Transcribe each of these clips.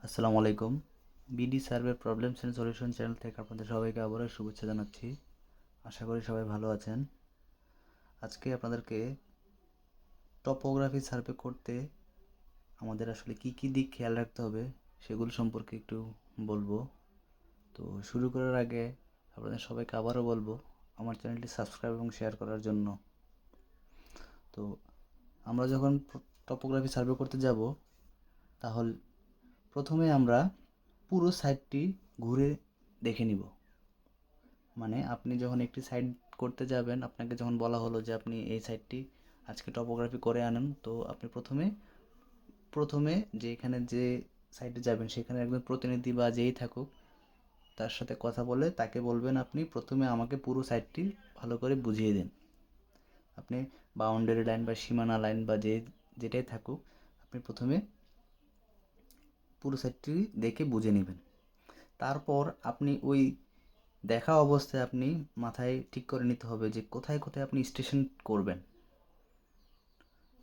আসসালামু আলাইকুম। BD survey problems and solution channel থেকে আপনাদের সবাইকে আবারও শুভেচ্ছা জানাচ্ছি। আশা করি সবাই ভালো আছেন। আজকে আপনাদেরকে টপোগ্রাফি সার্ভে করতে আমাদের আসলে কি কি দিক খেয়াল রাখতে হবে সেগুলো সম্পর্কে একটু বলবো। তো শুরু করার আগে আপনাদের সবাইকে আবারও বলবো আমার চ্যানেলটি সাবস্ক্রাইব এবং শেয়ার করার জন্য। তো আমরা যখন টপোগ্রাফি সার্ভে করতে যাব, তাহলে প্রথমে আমরা পুরো সাইটটি ঘুরে দেখে নিব। মানে আপনি যখন একটি সাইট করতে যাবেন, আপনাকে যখন বলা হলো যে আপনি এই সাইটটি আজকে টপোগ্রাফি করে আনেন, তো আপনি প্রথমে প্রথমে যে এখানে যে সাইটে যাবেন সেখানে একজন প্রতিনিধি বা যেই থাকুক তার সাথে কথা বলে তাকে বলবেন আপনি প্রথমে আমাকে পুরো সাইটটি ভালো করে বুঝিয়ে দিন। আপনি বাউন্ডারি লাইন বা সীমানা লাইন বা যেটাই থাকুক, আপনি প্রথমে পুরো সাইটটি দেখে বুঝে নেবেন। তারপর আপনি ওই দেখা অবস্থায় আপনি মাথায় ঠিক করে নিতে হবে যে কোথায় কোথায় আপনি স্টেশন করবেন,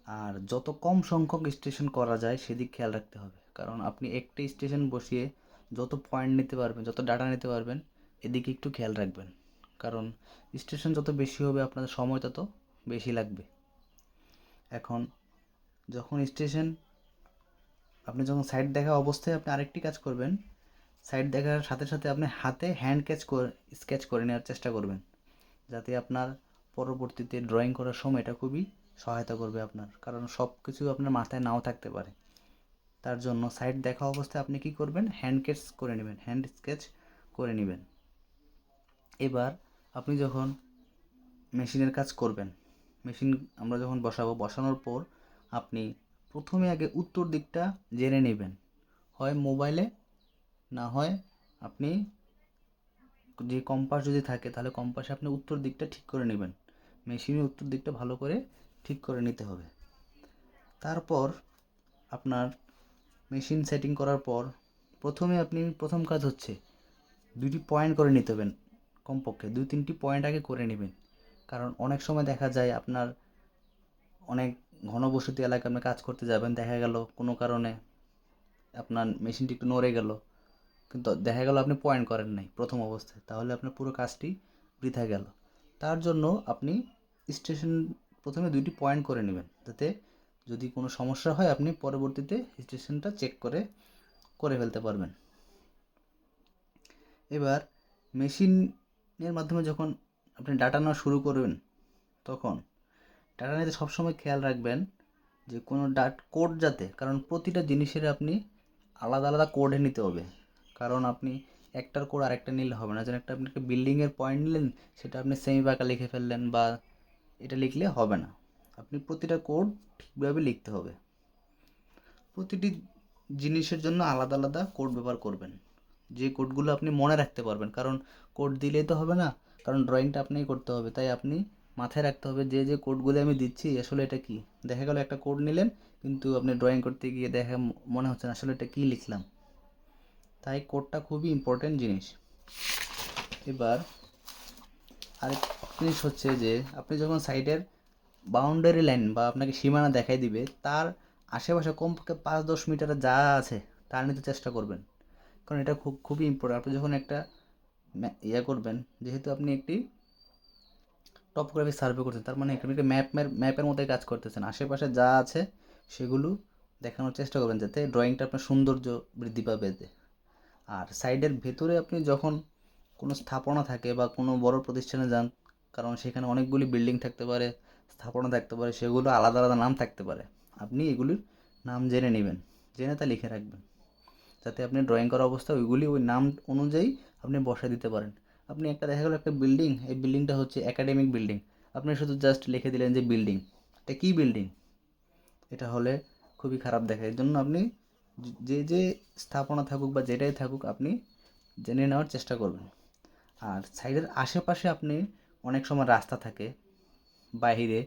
আর যত কম সংখ্যক স্টেশন করা যায় সেদিক খেয়াল রাখতে হবে। কারণ আপনি একটা স্টেশন বসিয়ে যত পয়েন্ট নিতে পারবেন, যত ডাটা নিতে পারবেন, এদিকে একটু খেয়াল রাখবেন। কারণ স্টেশন যত বেশি হবে আপনাদের সময় তত বেশি লাগবে। এখন যখন স্টেশন আপনি যখন সাইট দেখা অবস্থায় আপনি আরেকটি কাজ করবেন, সাইট দেখার সাথে সাথে আপনি হাতে হ্যান্ড স্কেচ করে নেওয়ার চেষ্টা করবেন, যাতে আপনার পরবর্তীতে ড্রয়িং করার সময় এটা খুবই সহায়তা করবে আপনার। কারণ সব কিছু আপনার মাথায় নাও থাকতে পারে। তার জন্য সাইট দেখা অবস্থায় আপনি কি করবেন, হ্যান্ড স্কেচ করে নেবেন। এবার আপনি যখন মেশিনের কাজ করবেন, মেশিন আমরা যখন বসানোর পর আপনি প্রথমে আগে উত্তর দিকটা জেনে নেবেন, হয় মোবাইলে, না হয় আপনি যে কম্পাস যদি থাকে তাহলে কম্পাসে আপনি উত্তর দিকটা ঠিক করে নেবেন। মেশিনের উত্তর দিকটা ভালো করে ঠিক করে নিতে হবে। তারপর আপনার মেশিন সেটিং করার পর প্রথম কাজ হচ্ছে দুইটি পয়েন্ট করে নিতে হবেন। কমপক্ষে 2-3টি পয়েন্ট আগে করে নেবেন। কারণ অনেক সময় দেখা যায় আপনার অনেক ঘনবসতি এলাকায় আপনি কাজ করতে যাবেন, দেখা গেল কোনো কারণে আপনার মেশিনটি একটু নড়ে গেল, কিন্তু দেখা গেল আপনি পয়েন্ট করেন নাই প্রথম অবস্থায়, তাহলে আপনার পুরো কাজটি বৃথা গেল। তার জন্য আপনি স্টেশন প্রথমে 2টি পয়েন্ট করে নেবেন, যাতে যদি কোনো সমস্যা হয় আপনি পরবর্তীতে স্টেশনটা চেক করে করে ফেলতে পারবেন। এবার মেশিনের মাধ্যমে যখন আপনি ডাটা নেওয়া শুরু করবেন, তখন ডাটা নিতে সবসময় খেয়াল রাখবেন যে কোনো কোড যাতে, কারণ প্রতিটা জিনিসের আপনি আলাদা আলাদা কোডে নিতে হবে। কারণ আপনি একটার কোড আরেকটা নিলে হবে না। যেন আপনি একটা বিল্ডিংয়ের পয়েন্ট নিলেন, সেটা আপনি সেমি বাঁকা লিখে ফেললেন বা এটা লিখলে হবে না। আপনি প্রতিটা কোড ঠিকভাবে লিখতে হবে। প্রতিটি জিনিসের জন্য আলাদা আলাদা কোড ব্যবহার করবেন, যে কোডগুলো আপনি মনে রাখতে পারবেন। কারণ কোড দিলেই তো হবে না, কারণ ড্রয়িংটা আপনাই করতে হবে। তাই আপনি মাথায় রাখতে হবে যে যে কোডগুলো আমি দিচ্ছি আসলে এটা কি। দেখা গেল একটা কোড নিলেন, কিন্তু আপনি ড্রয়িং করতে গিয়ে মনে হচ্ছে না আসলে এটা কী লিখলাম। তাই কোডটা খুবই ইম্পর্টেন্ট জিনিস। এবার আরেক জিনিস হচ্ছে যে আপনি যখন সাইটের বাউন্ডারি লাইন বা আপনাকে সীমানা দেখাই দিবে, তার আশেপাশে কমপক্ষে 5-10 মিটারে যা আছে তার নিতে চেষ্টা করবেন। কারণ এটা খুবই ইম্পর্টেন্ট। আপনি যখন একটা করবেন, যেহেতু আপনি একটি টপোগ্রাফি সার্ভে করছেন, তার মানে এখানে একটা ম্যাপের মতোই কাজ করতেছেন। আশেপাশে যা আছে সেগুলো দেখানোর চেষ্টা করবেন, যাতে ড্রয়িংটা আপনার সৌন্দর্য বৃদ্ধি পাবে এতে। আর সাইডের ভেতরে আপনি যখন কোনো স্থাপনা থাকে বা কোনো বড় প্রতিষ্ঠানে যান, কারণ সেখানে অনেকগুলি বিল্ডিং থাকতে পারে, স্থাপনা থাকতে পারে, সেগুলো আলাদা আলাদা নাম থাকতে পারে। আপনি এগুলির নাম জেনে নেবেন, জেনে তা লিখে রাখবেন, যাতে আপনি ড্রয়িং করা অবস্থায় ওইগুলি ওই নাম অনুযায়ী আপনি বসায় দিতে পারেন। আপনি একটা দেখা গেলো একটা বিল্ডিং, এই বিল্ডিংটা হচ্ছে একাডেমিক বিল্ডিং, আপনি শুধু জাস্ট লিখে দিলেন যে বিল্ডিং। এটা কী বিল্ডিং, এটা হলে খুবই খারাপ দেখায়। এর জন্য আপনি যে যে স্থাপনা থাকুক বা যেটাই থাকুক আপনি জেনে নেওয়ার চেষ্টা করবেন। আর সাইডের আশেপাশে আপনি অনেক সময় রাস্তা থাকে, বাহিরে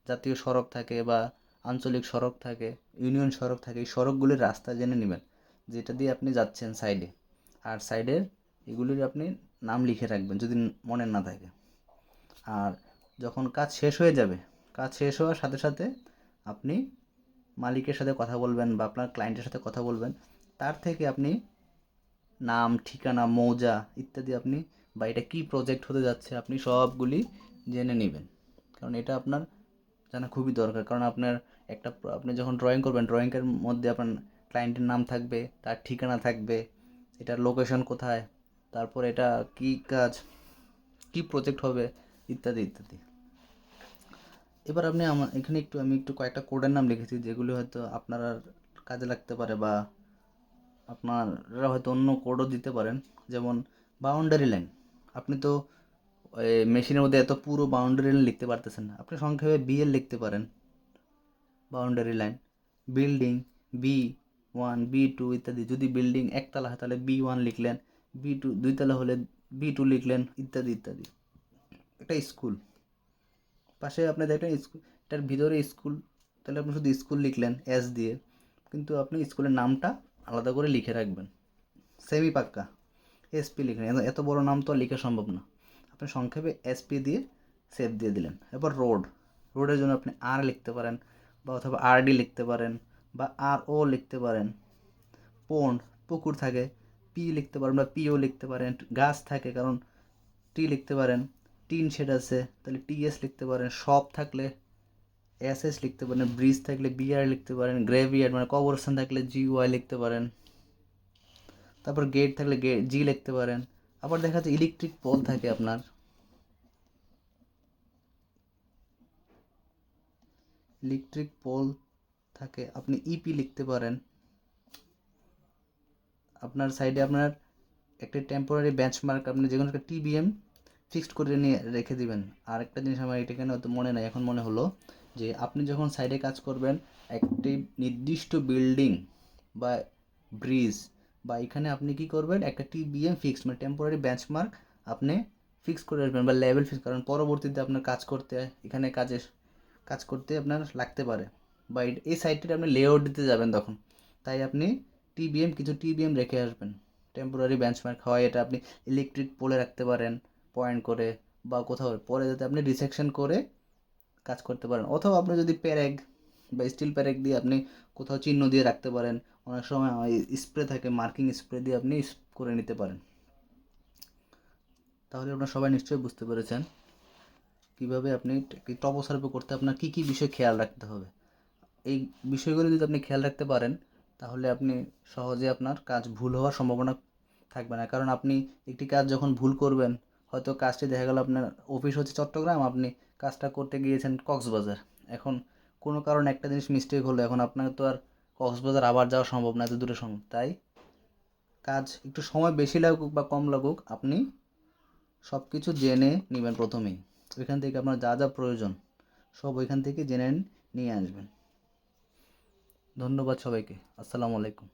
জাতীয় সড়ক থাকে বা আঞ্চলিক সড়ক থাকে, ইউনিয়ন সড়ক থাকে, এই সড়কগুলির রাস্তা জেনে নেবেন যেটা দিয়ে আপনি যাচ্ছেন সাইডে। আর সাইডের এগুলির আপনি নাম লিখে রাখবেন যদি মনে না থাকে। আর যখন কাজ শেষ হয়ে যাবে, কাজ শেষ হওয়ার সাথে সাথে আপনি মালিকের সাথে কথা বলবেন বা আপনার ক্লায়েন্টের সাথে কথা বলবেন, তার থেকে আপনি নাম, ঠিকানা, মৌজা ইত্যাদি আপনি বা এটা কী প্রজেক্ট হতে যাচ্ছে আপনি সবগুলি জেনে নেবেন। কারণ এটা আপনার জানা খুবই দরকার। কারণ আপনার আপনি যখন ড্রয়িং করবেন, ড্রয়িংয়ের মধ্যে আপনার ক্লায়েন্টের নাম থাকবে, তার ঠিকানা থাকবে, এটার লোকেশন কোথায়, তারপর এটা কী কাজ, কী প্রজেক্ট হবে ইত্যাদি ইত্যাদি। এবার আপনি এখানে আমি একটু কয়েকটা কোডের নাম লিখেছি যেগুলি হয়তো আপনার কাজে লাগতে পারে বা আপনারা হয়তো অন্য কোডও দিতে পারেন। যেমন বাউন্ডারি লাইন, আপনি তো মেশিনের মধ্যে এত পুরো বাউন্ডারি লাইন লিখতে পারতেছেন না, আপনি সংক্ষেপে বিএল লিখতে পারেন, boundary line. Building, B1 B2 ইত্যাদি। যদি বিল্ডিং একতলা হয় তাহলে B1 লিখলেন, B2 দুইতলা হলে B2 লিখলেন ইত্যাদি ইত্যাদি। এটা স্কুল, পাশে আপনি দেখলেন স্কুল, এটার ভিতরে স্কুল, তাহলে আপনি শুধু স্কুল লিখলেন এস দিয়ে, কিন্তু আপনি স্কুলের নামটা আলাদা করে লিখে রাখবেন। সেমি পাক্কা এসপি লিখলেন, এত বড় নাম তো আর লিখা সম্ভব না, আপনি সংক্ষেপে এসপি দিয়ে সেভ দিয়ে দিলেন। এবার রোডের জন্য আপনি আর লিখতে পারেন বা অথবা আরডি লিখতে পারেন বা RO লিখতে পারেন। পন্ড, পুকুর থাকে, পি লিখতে পারেন বা পিও লিখতে পারেন। গাছ থাকে কারণ টি লিখতে পারেন। টিন শেড আছে তাহলে TS লিখতে পারেন। শপ থাকলে SS লিখতে পারেন। ব্রিজ থাকলে BR লিখতে পারেন। গ্রেভিয়ার্ড মানে কবরস্থান থাকলে GY লিখতে পারেন। তারপর গেট থাকলে জি লিখতে পারেন। আবার দেখা যাচ্ছে ইলেকট্রিক পোল থাকে আপনার, ইলেকট্রিক পোল থাকে, আপনি ইপি লিখতে পারেন। আপনার সাইডে আপনার একটা টেম্পোরারি বেঞ্চমার্ক, আপনি যে কোনো একটা TBM ফিক্সড করে নিয়ে রেখে দিবেন। আর একটা জিনিস আমার এটা কেন অত মনে নাই, এখন মনে হলো যে আপনি যখন সাইডে কাজ করবেন একটি নির্দিষ্ট বিল্ডিং বা ব্রিজ বা এখানে আপনি কি করবেন একটা TBM ফিক্সড মানে টেম্পোরারি বেঞ্চমার্ক আপনি ফিক্স করে রাখবেন বা লেভেল ফিক্স, কারণ পরবর্তীতে আপনার এখানে কাজ করতে আপনার লাগতে পারে বা এই সাইটটিতে আপনি লেআউট দিতে যাবেন তখন, তাই আপনি কিছু টিবিএম রেখে আসবেন টেম্পোরারি বেঞ্চমার্ক। হয় এটা আপনি ইলেকট্রিক পোলে রাখতে পারেন পয়েন্ট করে, বা কোথাও পরে যাতে আপনি রিসেকশন করে কাজ করতে পারেন, অথবা আপনি যদি প্যারেগ বা স্টিল প্যারেগ দিয়ে আপনি কোথাও চিহ্ন দিয়ে রাখতে পারেন। অনেক সময় স্প্রে থাকে, মার্কিং স্প্রে দিয়ে আপনি করে নিতে পারেন। তাহলে আপনারা সবাই নিশ্চয়ই বুঝতে পেরেছেন কীভাবে আপনি টপো সার্ভে করতে আপনার কী কী বিষয় খেয়াল রাখতে হবে। এই বিষয়গুলো যদি আপনি খেয়াল রাখতে পারেন তাহলে আপনি সহজে আপনার কাজ ভুল হওয়ার সম্ভাবনা থাকবে না। কারণ আপনি একটি কাজ যখন ভুল করবেন, হয়তো কাজটি দেখা গেল আপনার অফিস হচ্ছে চট্টগ্রাম, আপনি কাজটা করতে গিয়েছেন কক্সবাজার, এখন কোনো কারণে একটা জিনিস মিস্টেক হলো, এখন আপনার তো আর কক্সবাজার আবার যাওয়া সম্ভব না, এত দূরে সম্ভব। তাই কাজ একটু সময় বেশি লাগুক বা কম লাগুক আপনি সব কিছু জেনে নেবেন প্রথমেই। ওইখান থেকে আপনার যা যা প্রয়োজন সব ওইখান থেকে জেনে নিয়ে আসবেন। ধন্যবাদ সবাইকে। আসসালামু আলাইকুম।